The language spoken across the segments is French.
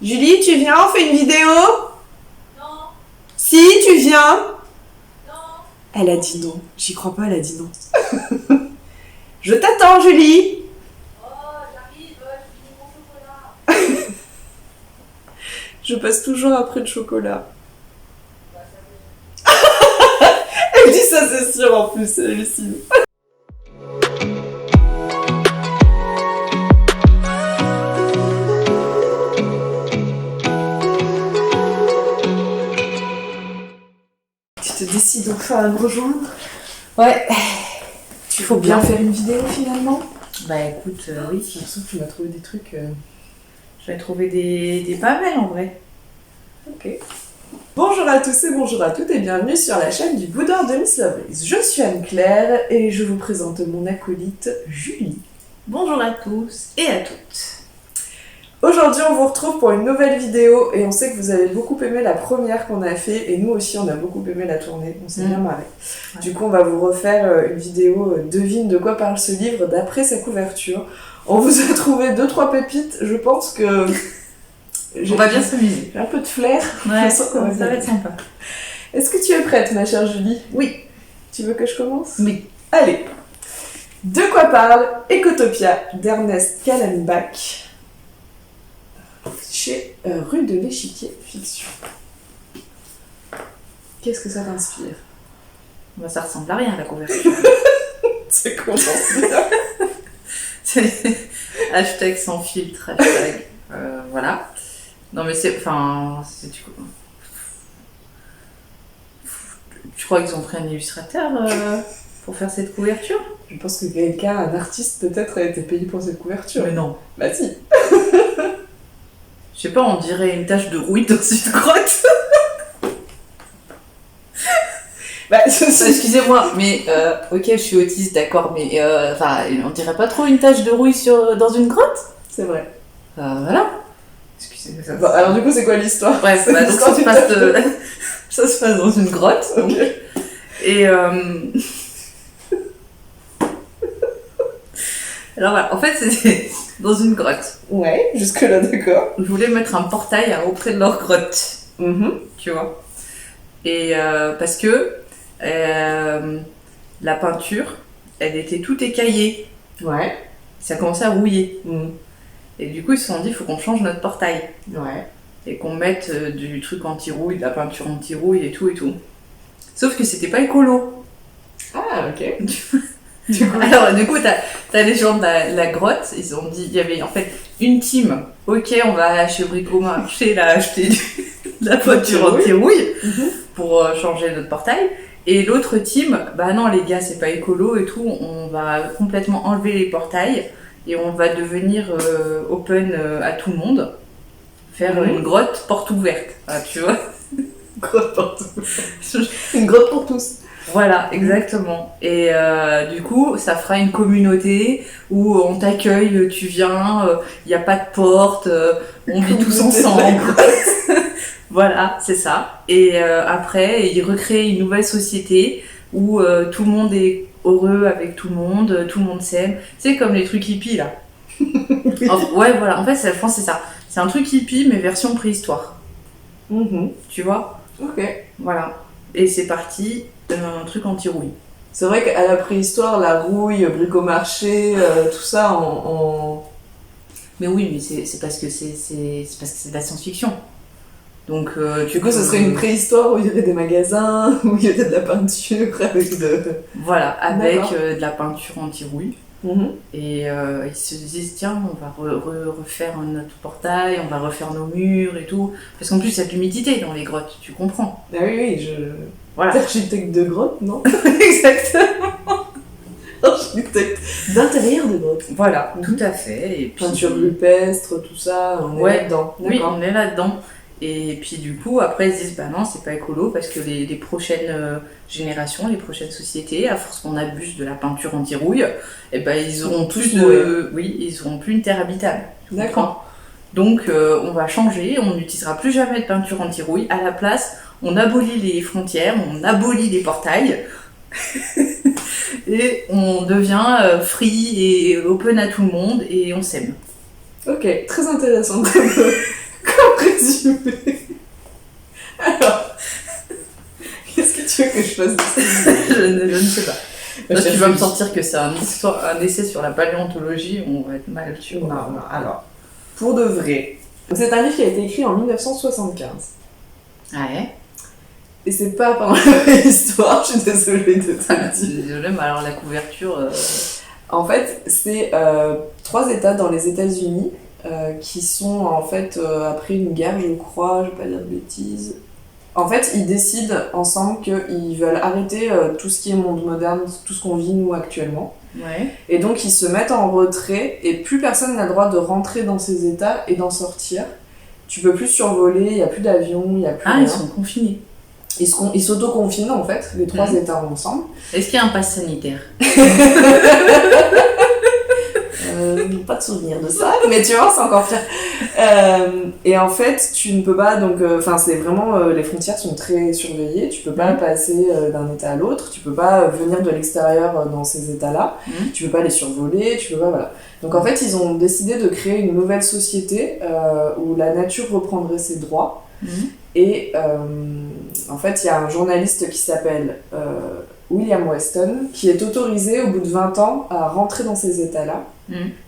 Julie, tu viens, on fait une vidéo? Non, Si, tu viens. non. Elle a dit non. J'y crois pas, elle a dit non. Je t'attends, Julie. Oh, j'arrive, je finis mon chocolat. Je passe toujours après le chocolat. Bah, ça fait- Elle dit ça, c'est sûr, en plus, c'est hallucinant. Tu te décides enfin à me rejoindre? Ouais. Il faut bien faire une vidéo finalement. Bah écoute, oui. J'ai l'impression que tu m'as trouvé des trucs. J'avais trouvé des pas mal en vrai. Ok. Bonjour à tous et bonjour à toutes et bienvenue sur la chaîne du Bouddheur de Miss Lovelace. Je suis Anne-Claire et je vous présente mon acolyte Julie. Bonjour à tous et à toutes. Aujourd'hui, on vous retrouve pour une nouvelle vidéo et on sait que vous avez beaucoup aimé la première qu'on a fait et nous aussi on a beaucoup aimé la tournée, on s'est bien marré. Ouais. Du coup, on va vous refaire une vidéo devine de quoi parle ce livre d'après sa couverture. On vous a trouvé 2-3 pépites, je pense que... On va bien s'amuser. J'ai un peu de flair. Ouais, Je sens qu'on va ça va bien. être sympa. Est-ce que tu es prête, ma chère Julie? Oui. Tu veux que je commence? Oui. Allez. De quoi parle Ecotopia d'Ernest Callenbach chez Rue de l'Échiquier Fiction. Qu'est-ce que ça t'inspire? Bah, ça ressemble à rien la couverture. C'est comment ça? C'est hashtag sans filtre, hashtag. Voilà. Non mais c'est. Enfin. Tu crois qu'ils ont pris un illustrateur pour faire cette couverture? Je pense que quelqu'un, un artiste peut-être, a été payé pour cette couverture. Mais non. Bah si. Je sais pas, on dirait une tache de rouille dans une grotte. Bah ceci... Excusez-moi, mais ok, je suis autiste, d'accord, mais on dirait pas trop une tache de rouille dans une grotte? C'est vrai. Voilà. Excusez-moi. Ça... Bon, alors du coup, c'est quoi l'histoire? Bref, C'est donc l'histoire ça se passe dans une grotte. Donc. Ok. Et alors voilà, en fait, c'était dans une grotte. Ouais, jusque-là, d'accord. Je voulais mettre un portail auprès de leur grotte, Mhm. tu vois. Et parce que la peinture, elle était toute écaillée. Ouais. Ça commençait à rouiller. Mhm. Et du coup, ils se sont dit, il faut qu'on change notre portail. Ouais. Et qu'on mette du truc anti-rouille, de la peinture anti-rouille et tout et tout. Sauf que c'était pas écolo. Ah, ok. Alors, du coup, t'as les gens de la grotte, ils ont dit, il y avait en fait une team. Ok, on va chez Bricomarché là acheter de la peinture anti-rouille pour changer notre portail. Et l'autre team, bah non les gars, c'est pas écolo et tout, on va complètement enlever les portails et on va devenir open à tout le monde. Faire une grotte porte ouverte, tu vois. Grotte pour tous. Une grotte pour tous. Voilà, exactement. Et du coup, ça fera une communauté où on t'accueille, tu viens, il n'y a pas de porte, on vit tous ensemble. Voilà, c'est ça. Et après, ils recréent une nouvelle société où tout le monde est heureux avec tout le monde s'aime. C'est comme les trucs hippies là. Ouais, voilà, en fait, je pense que c'est ça. C'est un truc hippie, mais version préhistoire. Mhm. Tu vois? Ok. Voilà. Et c'est parti, un truc anti-rouille. C'est vrai qu'à la préhistoire, la rouille, Bricomarché, tout ça Mais oui, mais c'est parce que c'est parce que c'est de la science-fiction. Donc, Du coup, ce serait une préhistoire où il y aurait des magasins, où il y aurait de la peinture avec de... Voilà, avec D'accord. de la peinture anti-rouille. Mhm. Et ils se disent, tiens, on va refaire notre portail, on va refaire nos murs et tout. Parce qu'en plus, il y a de l'humidité dans les grottes, tu comprends. Ah oui, Voilà. Architecte de grotte, non? Exactement. Architecte d'intérieur de grotte. Voilà, tout à fait. Et puis, Peinture rupestre, tout ça, on est là-dedans. Oui, D'accord. on est là-dedans. Et puis du coup, après, ils se disent, bah non, c'est pas écolo parce que les prochaines générations, les prochaines sociétés, à force qu'on abuse de la peinture anti-rouille, et ben ils auront plus de... Oui, ils auront plus une terre habitable. Tu comprends? D'accord. Donc, on va changer, on n'utilisera plus jamais de peinture anti-rouille. À la place, on abolit les frontières, on abolit les portails. Et on devient free et open à tout le monde et on s'aime. Ok, très intéressant comme résumé. Alors, qu'est-ce que tu veux que je fasse de ça? Je ne sais pas. Là, tu vas me sortir que c'est un essai sur la paléontologie, on va être mal, tu vois. Non, alors, pour de vrai. C'est un livre qui a été écrit en 1975. Ouais. Et c'est pas pendant la préhistoire, je suis désolée de te le dire. Désolée, mais alors la couverture. En fait, c'est 3 États dans les États-Unis qui sont en fait après une guerre, je crois, je vais pas dire de bêtises. En fait, ils décident ensemble qu'ils veulent arrêter tout ce qui est monde moderne, tout ce qu'on vit nous actuellement. Ouais. Et donc ils se mettent en retrait et plus personne n'a le droit de rentrer dans ces États et d'en sortir. Tu peux plus survoler, il n'y a plus d'avions, il n'y a plus Ah, rien. ils sont confinés. Ils s'auto-confinent en fait, les 3 États ensemble. Est-ce qu'il y a un pass sanitaire? Pas de souvenir de ça, mais tu vois, c'est encore pire. Et en fait, tu ne peux pas, donc, c'est vraiment, les frontières sont très surveillées, tu peux pas passer d'un état à l'autre, tu peux pas venir de l'extérieur dans ces états-là, tu peux pas les survoler, tu peux pas, voilà. Donc en fait, ils ont décidé de créer une nouvelle société où la nature reprendrait ses droits. Et en fait, il y a un journaliste qui s'appelle William Weston qui est autorisé au bout de 20 ans à rentrer dans ces états-là.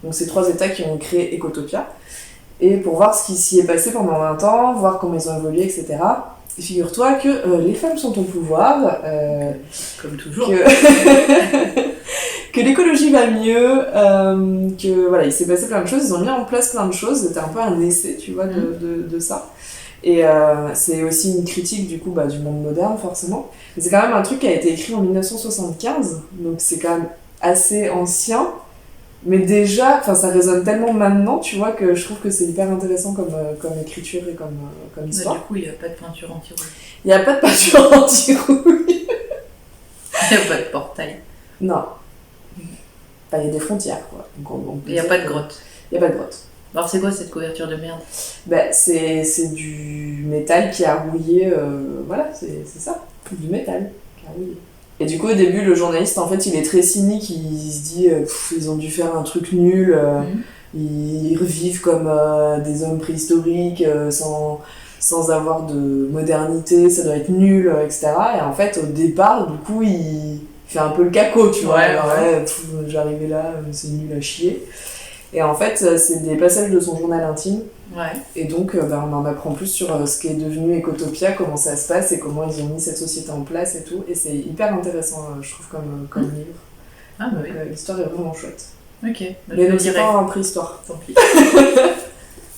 Donc ces 3 états qui ont créé Ecotopia. Et pour voir ce qui s'y est passé pendant 20 ans, voir comment ils ont évolué, etc. Et figure-toi que les femmes sont au pouvoir. Comme toujours. Que l'écologie va mieux, que voilà, il s'est passé plein de choses, ils ont mis en place plein de choses, c'était un peu un essai, tu vois, de ça. Et c'est aussi une critique du coup du monde moderne forcément. Mais c'est quand même un truc qui a été écrit en 1975, donc c'est quand même assez ancien. Mais déjà, ça résonne tellement maintenant, tu vois, que je trouve que c'est hyper intéressant comme écriture et comme histoire. Du coup, il n'y a pas de peinture anti-rouille. Il n'y a pas de peinture anti-rouille. Il n'y a pas de portail. Non. Il y a des frontières, quoi. Il n'y a pas de grotte. Il n'y a pas de grotte. Alors c'est quoi cette couverture de merde? C'est du métal qui a rouillé, voilà, c'est ça. Du métal qui a rouillé. Et du coup, au début, le journaliste, en fait, il est très cynique, il se dit ils ont dû faire un truc nul, ils revivent comme des hommes préhistoriques sans avoir de modernité, ça doit être nul, etc. Et en fait, au départ, du coup, il fait un peu le caco, tu vois. Ouais, j'arrivais là, c'est nul à chier. Et en fait, c'est des passages de son journal intime. Ouais. Et donc, on en apprend plus sur ce qui est devenu Ecotopia, comment ça se passe et comment ils ont mis cette société en place et tout. Et c'est hyper intéressant, je trouve, comme livre. Ah, bah oui. L'histoire est vraiment chouette. Ok. Mais donc, c'est pas en préhistoire. Tant pis.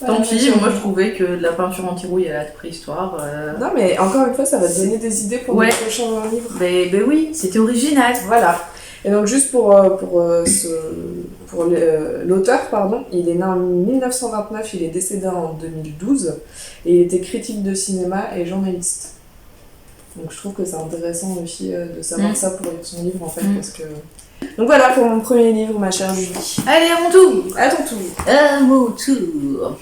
Tant pis, moi je trouvais que la peinture anti-rouille à la préhistoire. Non, mais encore une fois, ça va te donner des idées pour les prochains livres. Ben oui, c'était original. Voilà. Et donc, juste pour l'auteur, il est né en 1929, il est décédé en 2012, et il était critique de cinéma et journaliste. Donc, je trouve que c'est intéressant aussi de savoir ça pour lire son livre, en fait, parce que... Donc voilà pour mon premier livre, ma chère Julie. Allez, à mon tour. À ton tour. À mon tour.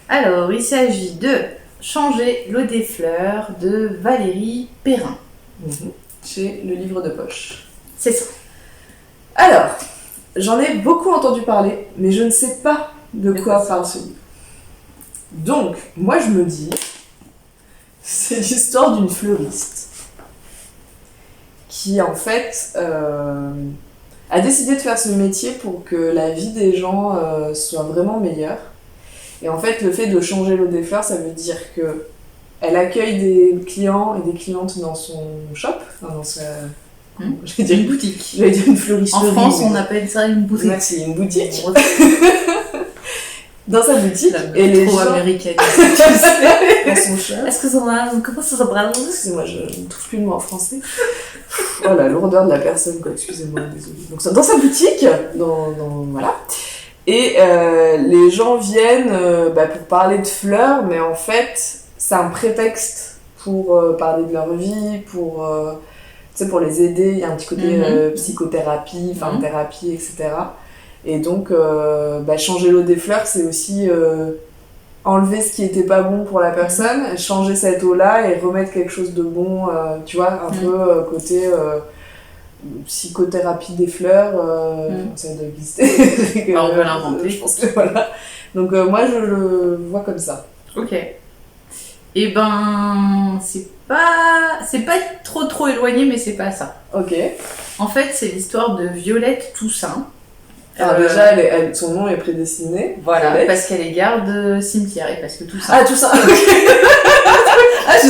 Alors, il s'agit de Changer l'eau des fleurs de Valérie Perrin. Chez Le Livre de Poche. C'est ça. Alors, j'en ai beaucoup entendu parler, mais je ne sais pas de quoi parle ce livre. Donc, moi je me dis, c'est l'histoire d'une fleuriste qui en fait a décidé de faire ce métier pour que la vie des gens soit vraiment meilleure. Et en fait, le fait de changer l'eau des fleurs, ça veut dire que elle accueille des clients et des clientes dans son shop, dans sa... J'allais dire une boutique. J'allais dire une fleuristerie. En France, on appelle ça une boutique. Merci, une boutique. Dans sa boutique, et les gens... américaine. Dans son shop. Est-ce que ça va... Comment ça s'appelle? Excusez-moi, je ne trouve plus le mot en français. Oh, la lourdeur de la personne, quoi. Excusez-moi, désolée. Donc, dans sa boutique, voilà. Et les gens viennent pour parler de fleurs, mais en fait, c'est un prétexte pour parler de leur vie, pour les aider. Il y a un petit côté psychothérapie, thérapie, etc. Et donc, changer l'eau des fleurs, c'est aussi enlever ce qui était pas bon pour la personne, changer cette eau-là et remettre quelque chose de bon, tu vois, un peu côté psychothérapie des fleurs, ça doit exister. On peut l'inventer. Je pense que voilà. Donc moi, je le vois comme ça. Ok. Et ben, c'est pas trop éloigné, mais c'est pas ça. Ok. En fait, c'est l'histoire de Violette Toussaint. Alors déjà, son nom est prédestiné. Voilà, Violette. parce qu'elle est garde cimetière et parce que Toussaint. Ah, tout ça. Ah, je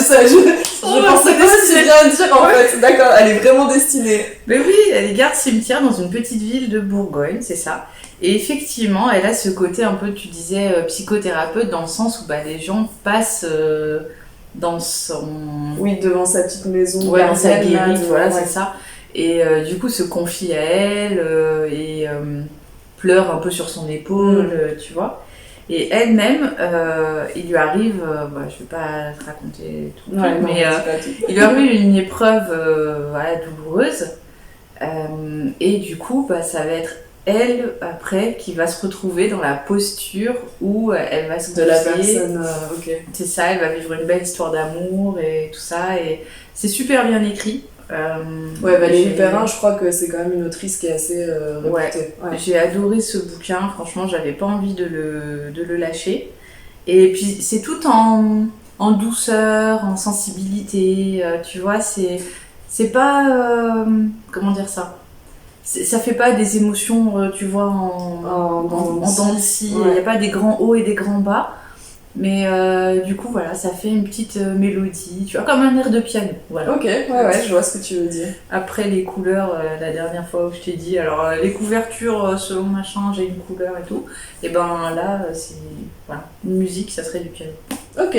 pensais que c'était bien à dire en fait. D'accord, elle est vraiment destinée. Mais oui, elle est garde cimetière dans une petite ville de Bourgogne, c'est ça. Et effectivement, elle a ce côté un peu, tu disais, psychothérapeute, dans le sens où les gens passent dans son... Oui, devant sa petite maison. Ouais, dans sa guérite, voilà, ouais. c'est ça. Et du coup, se confie à elle et pleure un peu sur son épaule, tu vois. Et elle-même, il lui arrive, je vais pas te raconter tout, Ouais, mais il lui arrive une épreuve douloureuse. Et du coup, ça va être elle, après, qui va se retrouver dans la posture où elle va se de la confier. personne, ok. C'est ça, elle va vivre une belle histoire d'amour et tout ça. Et c'est super bien écrit. Ouais, Valérie Perrin, je crois que c'est quand même une autrice qui est assez réputée. Ouais. J'ai adoré ce bouquin, franchement, j'avais pas envie de le lâcher. Et puis, c'est tout en douceur, en sensibilité, tu vois, c'est pas... comment dire ça? Ça fait pas des émotions, tu vois, en dents de scie. Il n'y a pas des grands hauts et des grands bas. Mais du coup, voilà, ça fait une petite mélodie, tu vois, comme un air de piano. Voilà. Ok, ouais, je vois ce que tu veux dire. Après, les couleurs, la dernière fois où je t'ai dit, alors les couvertures, selon machin, j'ai une couleur et tout. Et ben là, c'est. Voilà, une musique, ça serait du piano. Ok,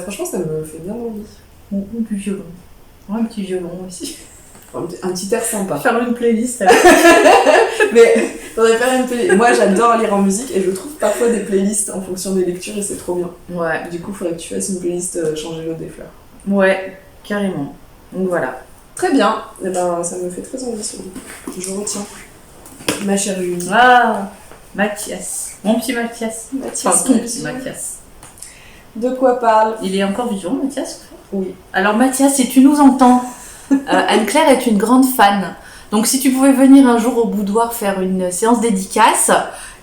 franchement, ça me fait bien envie. Ou du violon. Ouais, un petit violon aussi. Un petit air sympa. Faire une playlist avec. Mais faudrait faire une playlist. Moi, j'adore lire en musique et je trouve parfois des playlists en fonction des lectures et c'est trop bien. Ouais. Du coup, faudrait que tu fasses une playlist Changer l'eau des fleurs. Ouais, carrément. Donc voilà. Très bien. Et ben, ça me fait très envie ce livre. Je retiens. Ma chère Julie. Ah, Mathias. Mon petit Mathias. Enfin, ton petit Mathias. Mathias. De quoi parle? Il est encore vivant, Mathias? Oui. Alors Mathias, si tu nous entends, Anne-Claire est une grande fan. Donc si tu pouvais venir un jour au boudoir faire une séance dédicace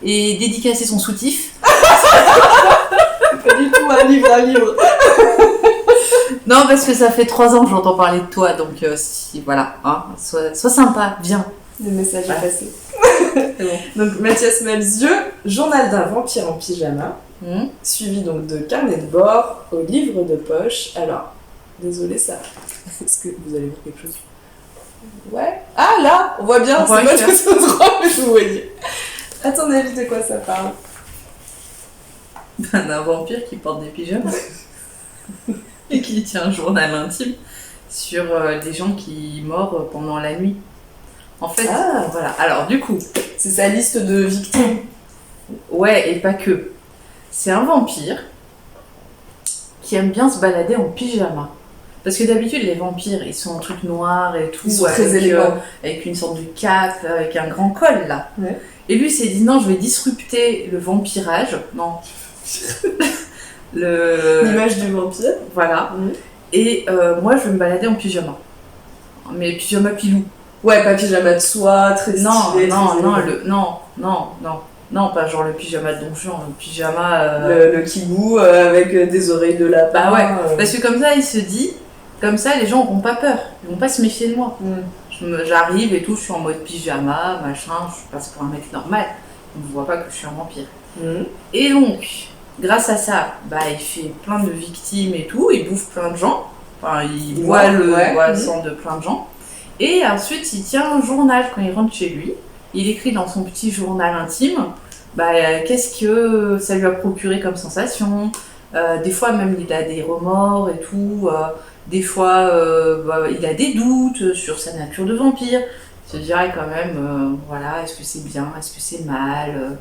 et dédicacer son soutif. Pas du tout un livre. Non, parce que ça fait 3 ans que j'entends parler de toi, donc si, voilà, hein, sois sympa, viens. Le message Voilà. est passé. C'est bon. Donc Mathias Malzieu, journal d'un vampire en pyjama, suivi donc de carnet de bord au livre de poche. Alors, désolé ça. Est-ce que vous allez voir quelque chose? Ouais. Ah là, on voit bien, On voit c'est pas bien. tout ce droit, mais vous voyez. À ton avis, de quoi ça parle? D'un vampire qui porte des pyjamas et qui tient un journal intime sur des gens qui morent pendant la nuit. En fait, voilà. Alors du coup, C'est sa liste de victimes. ouais, et pas que. C'est un vampire qui aime bien se balader en pyjama. Parce que d'habitude, les vampires, ils sont en truc noir et tout, Ils sont très avec, élégants. avec une sorte de cape, avec un grand col, là. Ouais. Et lui s'est dit, non, je vais disrupter le vampirage. Non. L'image du vampire. Voilà. Mhm. Et moi, je vais me balader en pyjama. Mais pyjama pilou. Ouais, pas pyjama de soie, très stylé. Non, très non, élégant. non, pas genre le pyjama de Don Juan, le pyjama... Le kibou avec des oreilles de lapin. Bah ouais, parce que comme ça, il se dit, comme ça, les gens n'auront pas peur, ils vont pas se méfier de moi. J'arrive et tout, je suis en mode pyjama, machin, je passe pour un mec normal, on ne voit pas que je suis un vampire. Et donc, grâce à ça, il fait plein de victimes et tout, il bouffe plein de gens, enfin, il boit le sang de plein de gens, et ensuite, il tient un journal quand il rentre chez lui, il écrit dans son petit journal intime, qu'est-ce que ça lui a procuré comme sensation. Des fois même il a des remords et tout, des fois il a des doutes sur sa nature de vampire. Il se dirait quand même, voilà, est-ce que c'est bien, est-ce que c'est mal.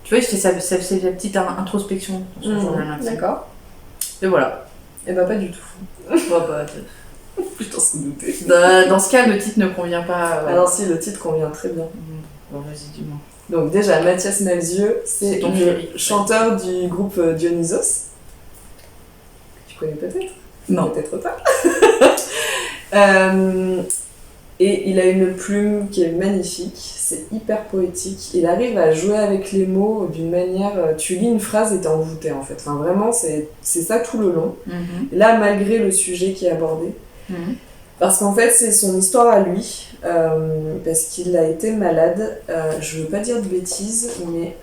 Tu vois, il fait sa petite introspection dans son journal intime. D'accord. Et voilà. Et pas du tout. Putain, c'est douté. Dans ce cas, le titre ne convient pas. Alors si, le titre convient très bien. Bon, vas-y, dis-moi. Donc déjà, Mathias Malzieu, c'est C'est ton le chéri. chanteur du groupe Dionysos. Tu connais peut-être? Non. Peut-être pas. Et il a une plume qui est magnifique, c'est hyper poétique. Il arrive à jouer avec les mots d'une manière... Tu lis une phrase et t'es envoûté en fait. Enfin vraiment, c'est ça tout le long. Là, malgré le sujet qui est abordé. Parce qu'en fait, c'est son histoire à lui. Parce qu'il a été malade. Je veux pas dire de bêtises, mais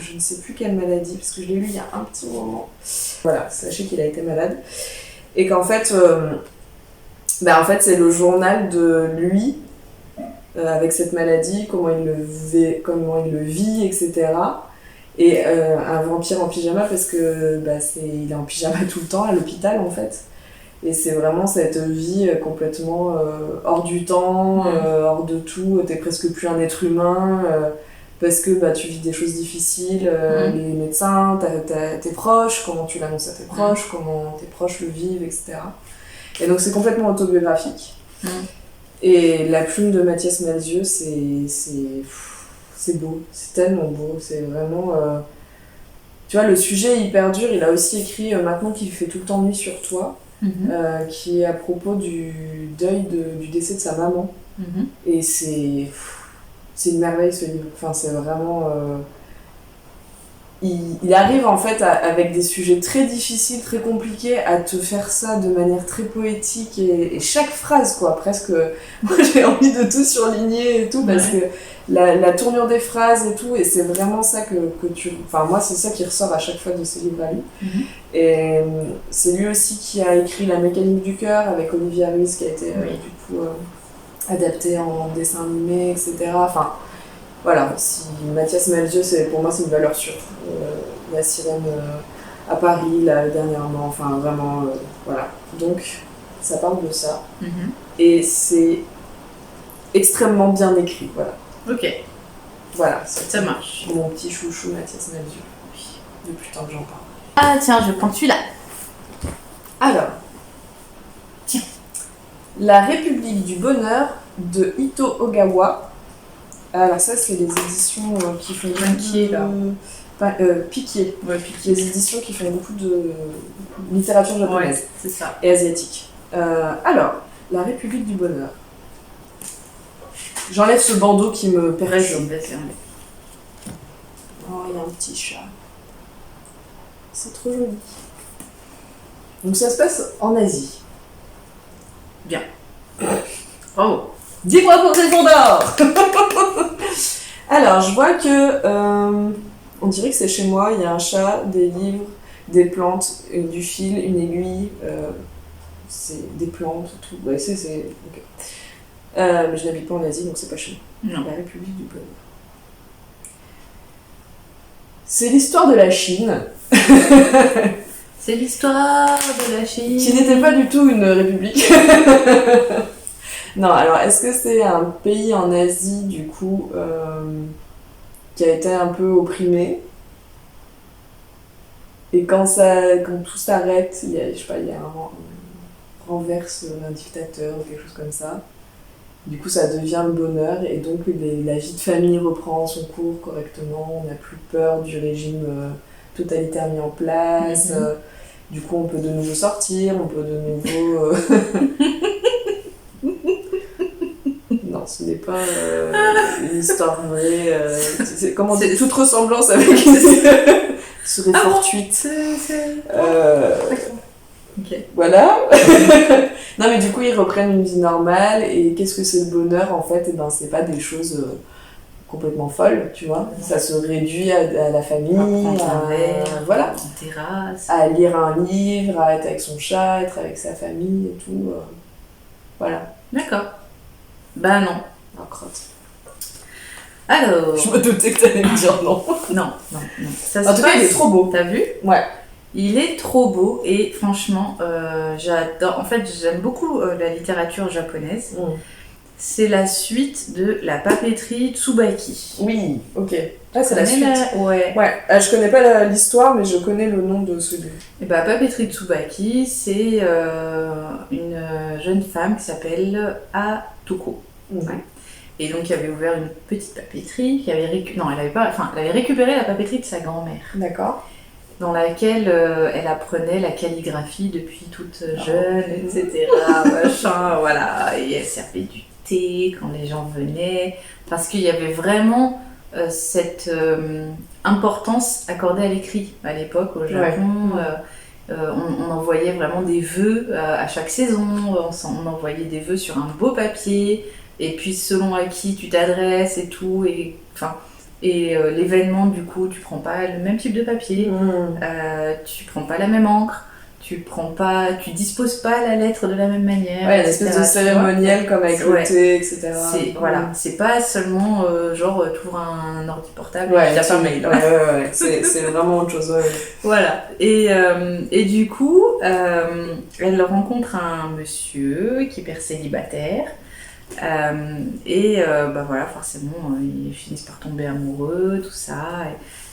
je ne sais plus quelle maladie, parce que je l'ai lu il y a un petit moment. Voilà, sachez qu'il a été malade. Et qu'en fait... en fait, c'est le journal de lui, avec cette maladie, comment il le vit, etc. Et un vampire en pyjama, parce que il est en pyjama tout le temps à l'hôpital, en fait. Et c'est vraiment cette vie complètement hors du temps, hors de tout. T'es presque plus un être humain, parce que tu vis des choses difficiles. Les médecins, tes proches, comment tu l'annonces à tes proches, comment tes proches le vivent, etc. Et donc c'est complètement autobiographique. Et la plume de Mathias Malzieu, c'est beau, c'est tellement beau, c'est vraiment... Tu vois, le sujet est hyper dur. Il a aussi écrit Maintenant qu'il fait tout le temps nuit sur toi, qui est à propos du deuil du décès de sa maman. Et c'est une merveille ce livre. Enfin, c'est vraiment... Il arrive en fait avec des sujets très difficiles, très compliqués, à te faire ça de manière très poétique et chaque phrase quoi, presque. Moi j'ai envie de tout surligner et tout parce que la tournure des phrases et tout, et c'est vraiment ça que tu... Enfin moi c'est ça qui ressort à chaque fois de ce livre à lui. Et c'est lui aussi qui a écrit La mécanique du cœur avec Olivia Ruiz qui a été du coup adapté en dessin animé, etc. Enfin, voilà, si Mathias Malzieu, pour moi, c'est une valeur sûre. La sirène à Paris, là, dernièrement, enfin, vraiment, voilà. Donc, ça parle de ça. Et c'est extrêmement bien écrit, voilà. Ok. Voilà, ça marche. Mon petit chouchou Mathias Malzieu. Oui, depuis le temps que j'en parle. Ah, tiens, je prends celui-là. Alors, tiens. La République du bonheur de Ito Ogawa. Alors ça, c'est les éditions qui font Piqué, là. Piqué. Ouais, Piqué. Les éditions qui font beaucoup de littérature japonaise. Ouais, c'est ça. Et asiatique. Alors, La République du bonheur. J'enlève ce bandeau qui me perturbe. Oh, il y a un petit chat. C'est trop joli. Donc ça se passe en Asie. Bien. Oh. Dis-moi pour tes d'or. Alors, je vois que on dirait que c'est chez moi. Il y a un chat, des livres, des plantes, du fil, une aiguille. C'est des plantes, tout. Ouais, c'est ok. Mais je n'habite pas en Asie, donc c'est pas chez moi. Non. La République du bonheur. C'est l'histoire de la Chine. C'est l'histoire de la Chine. Qui n'était pas du tout une république. Non, alors est-ce que c'est un pays en Asie, du coup, qui a été un peu opprimé? Et quand tout s'arrête, il y a un renverse un dictateur ou quelque chose comme ça. Du coup, ça devient le bonheur et donc la vie de famille reprend son cours correctement. On n'a plus peur du régime totalitaire mis en place. Du coup, on peut de nouveau sortir, on peut de nouveau... Non, ce n'est pas une histoire vraie. Comment dire, toute ressemblance avec serait fortuite. Ok. Voilà. Non, mais du coup, ils reprennent une vie normale. Et qu'est-ce que c'est le bonheur, en fait? Et ben, c'est pas des choses complètement folles, tu vois. Ça se réduit à la famille, voilà, en terrasse, à lire un livre, à être avec son chat, être avec sa famille et tout. Voilà. D'accord. Bah non. Ah, crotte. Alors. Je me doutais que t'allais me dire non. Non. Ça en tout cas, il est trop beau. T'as vu? Ouais. Il est trop beau et franchement, j'adore. En fait, j'aime beaucoup la littérature japonaise. C'est la suite de la papeterie Tsubaki. Oui, ok. Ah, c'est la suite. Ouais. Je connais pas l'histoire, mais je connais le nom de ce livre. Et bah, papeterie Tsubaki, c'est une jeune femme qui s'appelle Atoko. Ouais. Et donc, elle avait ouvert une petite papeterie qui avait elle avait récupéré la papeterie de sa grand-mère. D'accord. Dans laquelle elle apprenait la calligraphie depuis toute jeune, etc. Machin, voilà. Et elle servait du thé quand les gens venaient, parce qu'il y avait vraiment cette importance accordée à l'écrit à l'époque au Japon. On envoyait vraiment des vœux à chaque saison, on envoyait des vœux sur un beau papier, et puis selon à qui tu t'adresses et tout, et l'événement, du coup, tu prends pas le même type de papier, tu prends pas la même encre, tu disposes pas la lettre de la même manière. Ouais, une espèce de cérémoniel comme avec le thé, etc. Voilà, c'est pas seulement genre t'ouvres un ordi portable et tu tapes un mail. Ouais. C'est vraiment autre chose. Ouais. Voilà, et du coup, elle rencontre un monsieur qui est père célibataire. Voilà, forcément ils finissent par tomber amoureux, tout ça,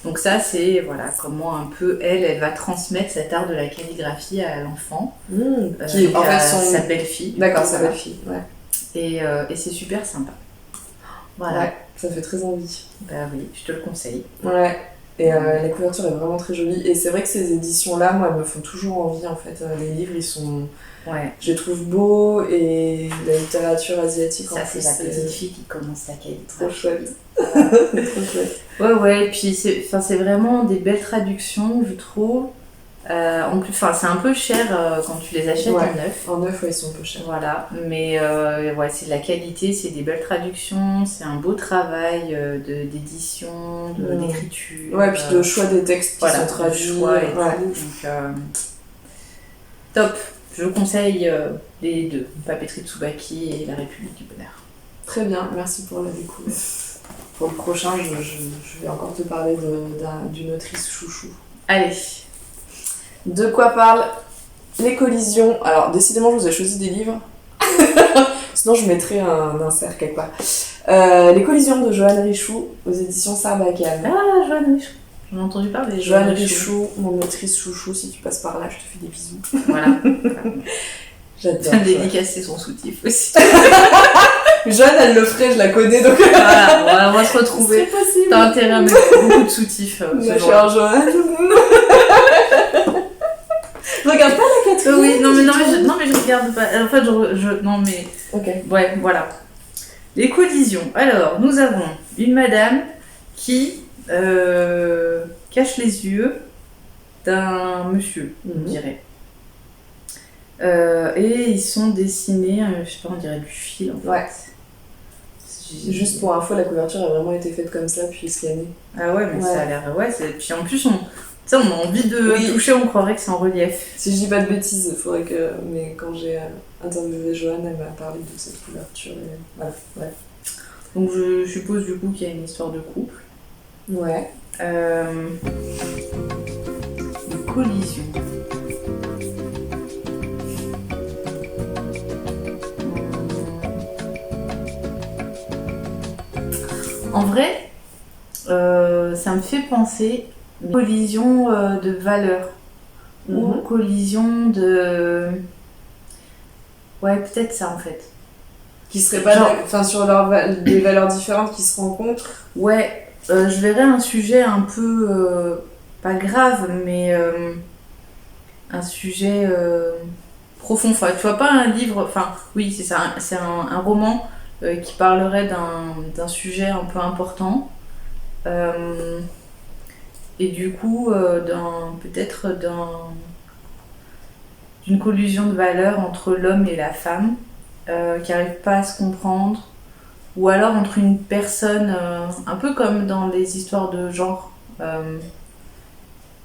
donc ça c'est voilà comment un peu elle va transmettre cet art de la calligraphie à l'enfant, qui est en fait sa belle-fille. D'accord, sa belle-fille, ouais. Et c'est super sympa, voilà. Ouais, ça fait très envie. Bah oui, je te le conseille. Ouais. Et la couverture est vraiment très jolie. Et c'est vrai que ces éditions-là, moi, elles me font toujours envie, en fait. Les livres, ils sont... Ouais. Je les trouve beaux, et la littérature asiatique, ça, en plus, c'est la petite fille qui commence la calligraphie. trop chouette. Trop chouette. Ouais, et puis c'est vraiment des belles traductions, je trouve. En plus, c'est un peu cher quand tu les achètes en neuf. En neuf, ouais, ils sont un peu chers. Voilà, mais c'est de la qualité, c'est des belles traductions, c'est un beau travail d'édition, d'écriture. Ouais, puis de choix des textes qui sont traduits. Choix et tout, donc top. Je conseille les deux, Papeterie Tsubaki et La République du Bonheur. Très bien, merci pour la découverte. Pour le prochain, je vais encore te parler d'une autrice chouchou. Allez. De quoi parlent les collisions? Alors, décidément, je vous ai choisi des livres. Sinon, je mettrai un insert quelque part. Les collisions de Joanne Richoux aux éditions Sarbacane. Ah, Joanne Richoux. J'en ai entendu parler. Joanne Richoux, mon autrice chouchou, si tu passes par là, je te fais des bisous. Voilà. J'adore. Bien dédicacer son soutif aussi. Joanne, elle le ferait, je la connais, donc... Voilà, on va se retrouver. C'est possible. T'as intérêt à mettre beaucoup de soutifs. Ma chère Joanne. Regarde pas la quatrième. Oui, non mais je regarde pas. En fait, non mais... Ok. Ouais, voilà. Les collisions. Alors, nous avons une madame qui cache les yeux d'un monsieur, on dirait. Et ils sont dessinés, je sais pas, on dirait du fil en fait. Ouais. Juste pour info, la couverture a vraiment été faite comme ça, puis scannée. Ah ouais, mais ça a l'air... Ouais, puis en plus, on a envie de toucher, on croirait que c'est en relief. Si je dis pas de bêtises, il faudrait que... Mais quand j'ai interviewé Joanne, elle m'a parlé de cette couverture, et voilà, ouais. Donc je suppose du coup qu'il y a une histoire de couple. Ouais. Une collision. En vrai, ça me fait penser à une collision de valeurs ou collision de... Ouais, peut-être ça en fait. Qui seraient pas sur des valeurs différentes qui se rencontrent. Ouais, je verrais un sujet un peu... pas grave, mais un sujet profond. Enfin, tu vois, pas un livre... Enfin, oui, c'est ça, c'est un roman qui parlerait d'un sujet un peu important. Et du coup, peut-être d'une collusion de valeurs entre l'homme et la femme qui n'arrivent pas à se comprendre, ou alors entre une personne, un peu comme dans les histoires de genre,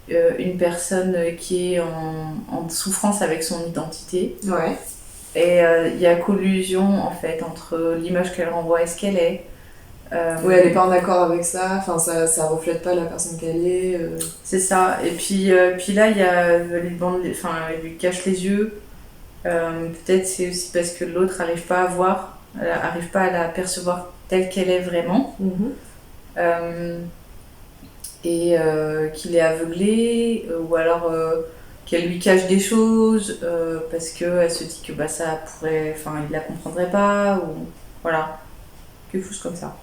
une personne qui est en souffrance avec son identité. Ouais. Et il y a collusion en fait entre l'image qu'elle renvoie et ce qu'elle est. Oui, elle n'est pas en accord avec ça, enfin, ça reflète pas la personne qu'elle est. C'est ça, et puis là il y a les bandes, enfin elle lui cache les yeux. Peut-être c'est aussi parce que l'autre n'arrive pas à voir, n'arrive pas à la percevoir telle qu'elle est vraiment. Et qu'il est aveuglé, ou alors qu'elle lui cache des choses parce qu'elle se dit que ça pourrait, enfin il la comprendrait pas, ou voilà, quelque chose comme ça.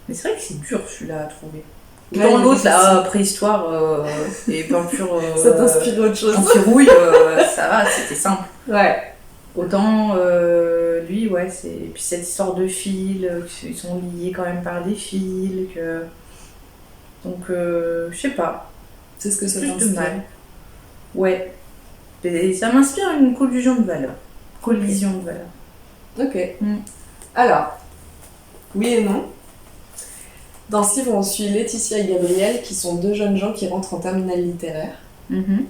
Mais c'est vrai que c'est dur celui-là à trouver. Dans l'autre, là, préhistoire et peinture. Ça t'inspire autre chose. Anti-rouille, ça va, c'était simple. Ouais. Autant lui, ouais, c'est. Et puis cette histoire de fils, ils sont liés quand même par des fils, que. Donc, je sais pas. C'est ce que ça Plus de t'inspire. mal. Ouais. Et ça m'inspire une collision de valeurs. Collision de valeurs. Ok. Mm. Alors, oui et non. Dans ce livre, on suit Laetitia et Gabriel, qui sont deux jeunes gens qui rentrent en terminale littéraire. Mhm.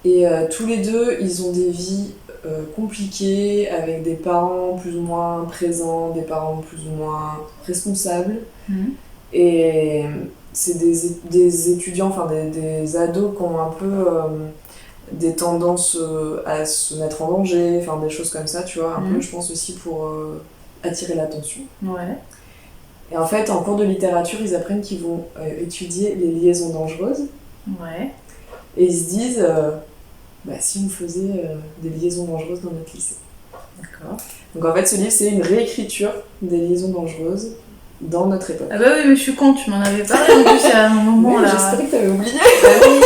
Et tous les deux, ils ont des vies compliquées, avec des parents plus ou moins présents, des parents plus ou moins responsables. Mhm. Et c'est des étudiants, enfin des ados qui ont un peu des tendances à se mettre en danger, enfin des choses comme ça, tu vois, un peu, je pense aussi pour attirer l'attention. Ouais. Et en fait, en cours de littérature, ils apprennent qu'ils vont étudier les liaisons dangereuses. Ouais. Et ils se disent, si on faisait des liaisons dangereuses dans notre lycée. D'accord. Donc en fait, ce livre, c'est une réécriture des liaisons dangereuses dans notre époque. Ah bah oui, mais je suis con, tu m'en avais parlé en plus à un moment Oui, là. j'espérais que t'avais oublié. Bah oui.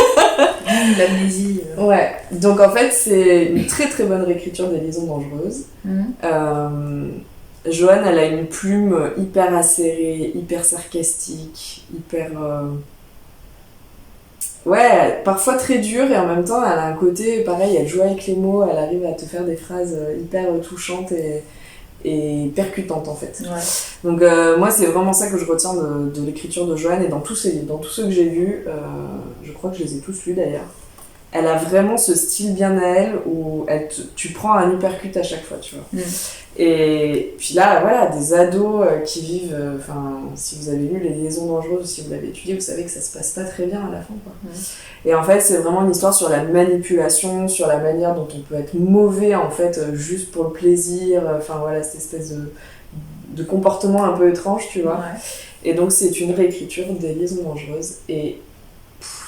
L'amnésie. Ouais, donc en fait, c'est une très très bonne réécriture des liaisons dangereuses. Joanne, elle a une plume hyper acérée, hyper sarcastique, hyper... Ouais, parfois très dure, et en même temps, elle a un côté, pareil, elle joue avec les mots, elle arrive à te faire des phrases hyper touchantes et percutantes, en fait. Ouais. Donc moi, c'est vraiment ça que je retiens de l'écriture de Joanne, et dans tous ces livres, dans tous ceux que j'ai lus, je crois que je les ai tous lus d'ailleurs, elle a vraiment ce style bien à elle, où tu prends un uppercut à chaque fois, tu vois. Et puis là, voilà, des ados qui vivent, si vous avez lu Les liaisons dangereuses, si vous l'avez étudié, vous savez que ça se passe pas très bien à la fin, quoi. Et en fait, c'est vraiment une histoire sur la manipulation, sur la manière dont on peut être mauvais, en fait, juste pour le plaisir, voilà, cette espèce de comportement un peu étrange, tu vois. Ouais. Et donc, c'est une réécriture des liaisons dangereuses, et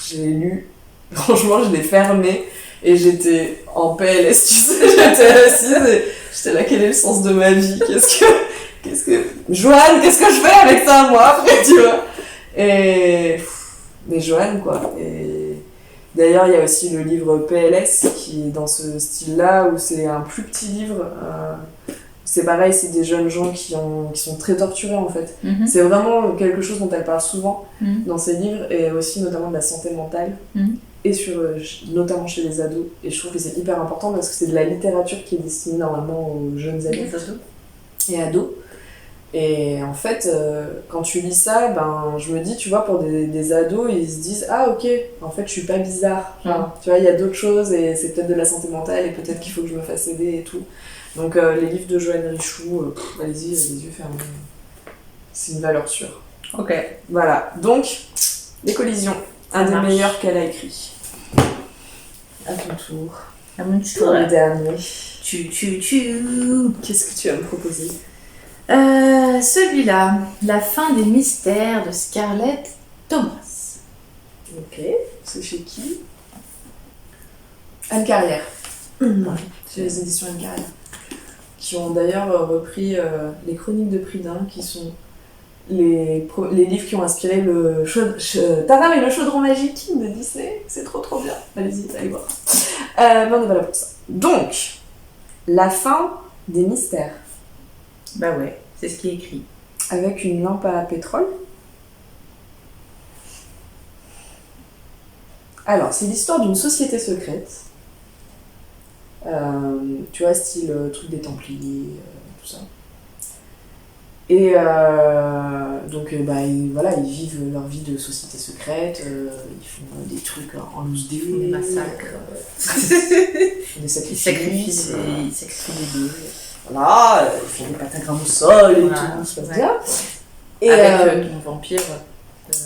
je l'ai lu, franchement, je l'ai fermé, et j'étais en PLS, tu sais, j'étais assise, et j'étais là, quel est le sens de ma vie, Joanne, qu'est-ce que je fais avec ça, moi, après, tu vois. Mais Joanne, quoi. Et d'ailleurs, il y a aussi le livre PLS, qui est dans ce style-là, où c'est un plus petit livre. C'est pareil, c'est des jeunes gens qui sont très torturés, en fait. C'est vraiment quelque chose dont elle parle souvent dans ses livres, et aussi notamment de la santé mentale. Et notamment chez les ados. Et je trouve que c'est hyper important parce que c'est de la littérature qui est destinée normalement aux jeunes adultes et ados. Et en fait, quand tu lis ça, je me dis, tu vois, pour des ados, ils se disent « Ah ok, en fait je suis pas bizarre. » Tu vois, il y a d'autres choses et c'est peut-être de la santé mentale et peut-être qu'il faut que je me fasse aider et tout. Donc les livres de Joanne Richoux, allez-y, les yeux fermés. C'est une valeur sûre. Ok. Voilà, donc, Les collisions. Un des marche. meilleurs qu'elle a écrit. À ton tour. À mon Pour tour. le dernier. Qu'est-ce que tu vas me proposer? Celui-là, La fin des mystères de Scarlett Thomas. Ok. C'est chez qui? Anne Carrière. C'est les éditions Anne Carrière. Qui ont d'ailleurs repris les Chroniques de Pridin, qui sont les livres qui ont inspiré le Taram et le chaudron magique de Disney. C'est trop bien. Allez-y, allez voir. Mais on est pas là pour ça. Donc, La fin des mystères. Bah ouais, c'est ce qui est écrit. Avec une lampe à pétrole. Alors, c'est l'histoire d'une société secrète. Tu vois, style truc des Templiers, tout ça. Et donc, ils vivent leur vie de société secrète, ils font des trucs en loose dé, Des massacres. des sacrifices. Ils sacrifient des bébés. Voilà, ils font des pentagrammes au sol et tout, ça se passe bien. Et avec ton vampire.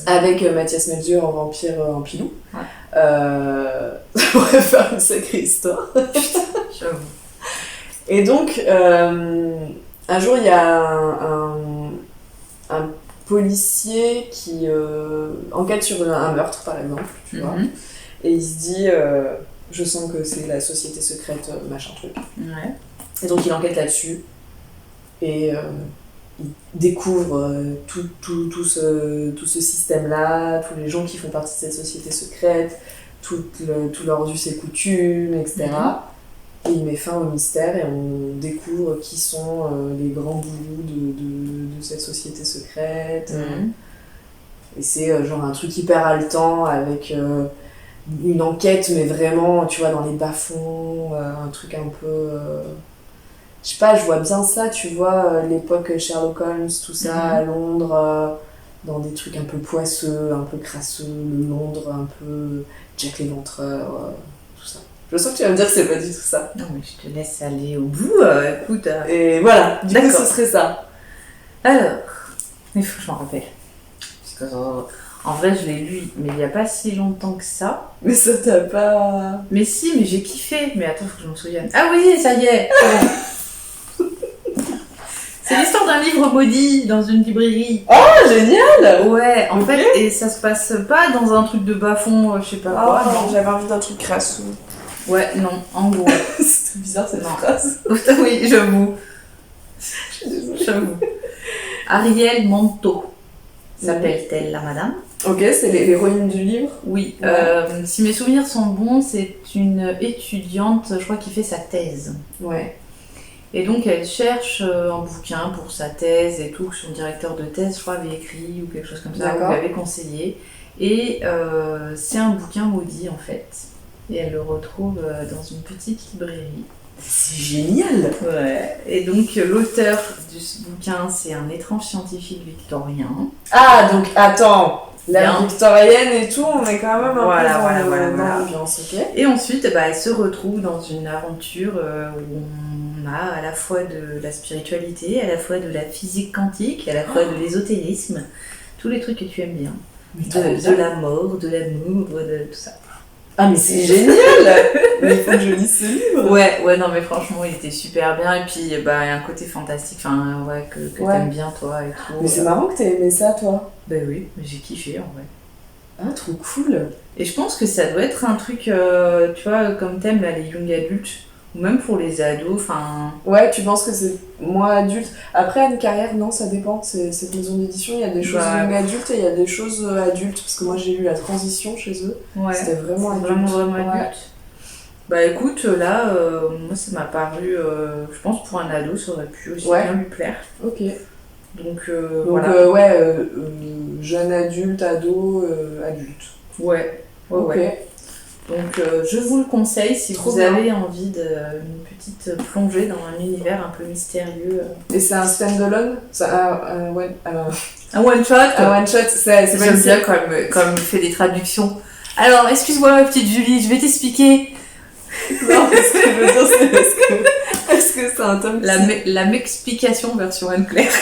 Avec Mathias Melchior en vampire en pilou. Ouais. Ça pourrait faire une sacrée histoire. J'avoue. Et donc, un jour, il y a un policier qui enquête sur un meurtre, par exemple, tu vois. Et il se dit, je sens que c'est la société secrète, machin truc. Ouais. Et donc, il enquête là-dessus. Et il découvre tout ce système-là, tous les gens qui font partie de cette société secrète, tous leurs us et coutumes, etc. Et il met fin au mystère et on découvre qui sont les grands bourreaux de cette société secrète. Et c'est genre un truc hyper haletant avec une enquête, mais vraiment, tu vois, dans les bas-fonds, un truc un peu... je sais pas, je vois bien ça, tu vois, l'époque Sherlock Holmes, tout ça, à Londres, dans des trucs un peu poisseux, un peu crasseux, le Londres, un peu Jack l'Éventreur, tout ça. Je sens que tu vas me dire que c'est pas du tout ça. Non, mais je te laisse aller au bout, écoute. Et voilà, du coup, ce serait ça. Alors, il faut que je m'en rappelle. Parce que, en vrai, je l'ai lu, mais il n'y a pas si longtemps que ça. Mais ça t'a pas... Mais si, mais j'ai kiffé. Mais attends, faut que je m'en souvienne. Ah oui, ça y est. C'est l'histoire d'un livre maudit dans une librairie. Oh, génial! Ouais, en fait, et ça se passe pas dans un truc de bas-fond, je sais pas quoi. Non, j'avais envie d'un truc crasseux. Ouais, non, en gros. C'était bizarre cette phrase. Oui, j'avoue. Je suis désolée. J'avoue. Ariel Manteau s'appelle-t-elle, la madame? Ok, c'est l'héroïne du livre. Oui. Ouais. Si mes souvenirs sont bons, c'est une étudiante, je crois, qui fait sa thèse. Ouais. Et donc, elle cherche un bouquin pour sa thèse et tout, que son directeur de thèse, je crois, avait écrit ou quelque chose comme ça, ou lui avait conseillé. Et c'est un bouquin maudit, en fait. Et elle le retrouve dans une petite librairie. C'est génial! Ouais. Et donc, l'auteur de ce bouquin, c'est un étrange scientifique victorien. Ah, donc attends, l'ère Bien. victorienne et tout, on est quand même un Voilà, peu voilà. dans l'ambiance, ok? Et ensuite, elle se retrouve dans une aventure où on a à la fois de la spiritualité, à la fois de la physique quantique, à la fois de l'ésotérisme, tous les trucs que tu aimes bien. De la mort, de l'amour, de tout ça. Ah, mais c'est génial! Mais il faut que je lise ce livre! Ouais, non, mais franchement, il était super bien. Et puis, il y a un côté fantastique, enfin, ouais, que t'aimes bien, toi, et tout. Mais c'est marrant que t'aies aimé ça, toi. Ben oui, mais j'ai kiffé, en vrai. Ah, trop cool! Et je pense que ça doit être un truc, tu vois, comme thème, là, les young adultes, ou même pour les ados, enfin... Ouais, tu penses que c'est moins adulte. Après, une carrière, non, ça dépend. Cette maison d'édition, il y a des choses young adultes et il y a des choses adultes. Parce que moi, j'ai lu La Transition chez eux. Ouais, c'était vraiment adulte. Vraiment Ouais. adulte. Bah écoute, là, moi, ça m'a paru, je pense, pour un ado, ça aurait pu aussi bien lui plaire. Ok. Donc, voilà. Jeune adulte, ado, adulte. Ouais. Ok. Donc je vous le conseille si Trop vous bien. avez envie d'une petite plongée dans un univers un peu mystérieux. Et c'est un stand-alone? C'est Un one-shot. un one-shot, c'est pas J'aime une bien comme il fait des traductions. Alors, excuse-moi ma petite Julie, je vais t'expliquer. Non, mais ce que je veux dire, c'est est-ce que c'est un tome La m'explication version Anne-Claire.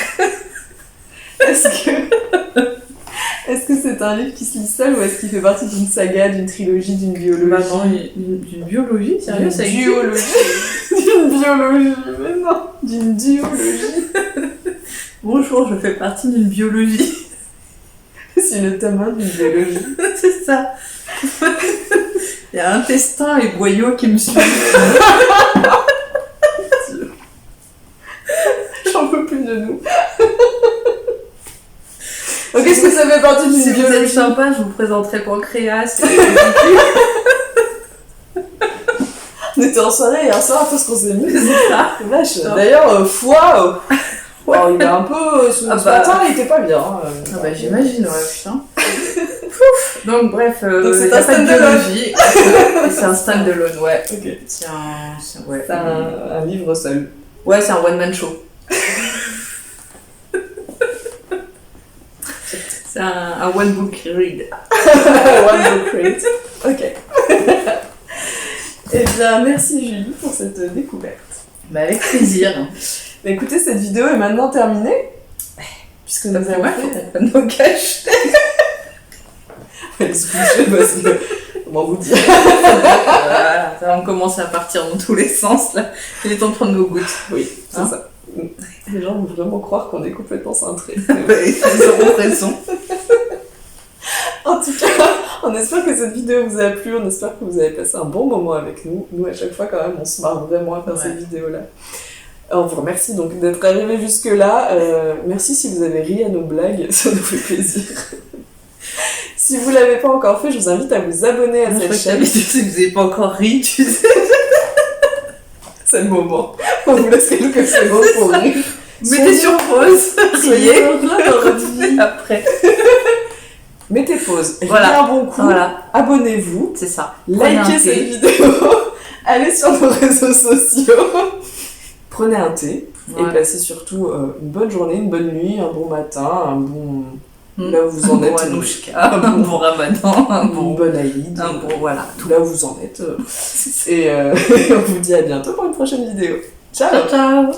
Est-ce que c'est un livre qui se lit seul ou est-ce qu'il fait partie d'une saga, d'une trilogie, d'une biologie? D'une biologie, sérieux, ça existe? Duologie. D'une biologie, mais non, d'une duologie. Bonjour, je fais partie d'une biologie. C'est le tome 1 d'une biologie. C'est ça. Il y a intestin et boyau qui me suivent. J'en peux plus de nous. Donc est-ce que ça fait partie d'une Si vous êtes biologie? sympa, je vous présenterai Pancréas. On était en soirée hier soir parce qu'on s'est mis. C'est ça. Vache. Putain. D'ailleurs, foie. Alors, il est un peu. Ce matin, il était pas bien. Ah bah j'imagine, ouais, putain. Pouf. Donc bref, Donc c'est y a un pas de stand-alone. biologie. Et c'est un stand-alone, ouais. Ok. C'est C'est un livre seul. Ouais, c'est un one-man show. C'est un one-book read. One book read. Ok. Eh bien, merci Julie pour cette découverte. Bah avec plaisir. Bah, écoutez, cette vidéo est maintenant terminée. Puisque nous avons Ouais, fait. nos caches. Elle se bougeait parce que. Comment vous dire? Voilà, ça va commencer à partir dans tous les sens là. Il est temps de prendre nos gouttes. Oui, c'est Hein? ça. Les gens vont vraiment croire qu'on est complètement cintrés. Ils auront raison. En tout cas, on espère que cette vidéo vous a plu, on espère que vous avez passé un bon moment avec nous. Nous, à chaque fois, quand même, on se marre vraiment à faire ces vidéos-là. On vous remercie donc d'être arrivés jusque-là. Merci si vous avez ri à nos blagues, ça nous fait plaisir. Si vous l'avez pas encore fait, je vous invite à vous abonner à cette chaîne. Si vous n'avez pas encore ri, tu sais. C'est le moment. On vous laisse quelques secondes pour rire. Mettez sur pause, Soyez riez, heureux dans votre vie. après. Mettez pause. Voilà. Riez un bon coup. Voilà, Abonnez-vous. c'est ça. Prenez un Likez thé. cette vidéo. Allez sur nos réseaux sociaux. Prenez un thé. Ouais. Et passez surtout une bonne journée, une bonne nuit, un bon matin, un bon... Mm. Là où vous en Un bon êtes. Anouchka, un bon Ramadan, un Une bon... bonne Aïd. Un bon, voilà. Tout là où vous en êtes. Et on vous dit à bientôt pour une prochaine vidéo. Ciao. Ciao, ciao.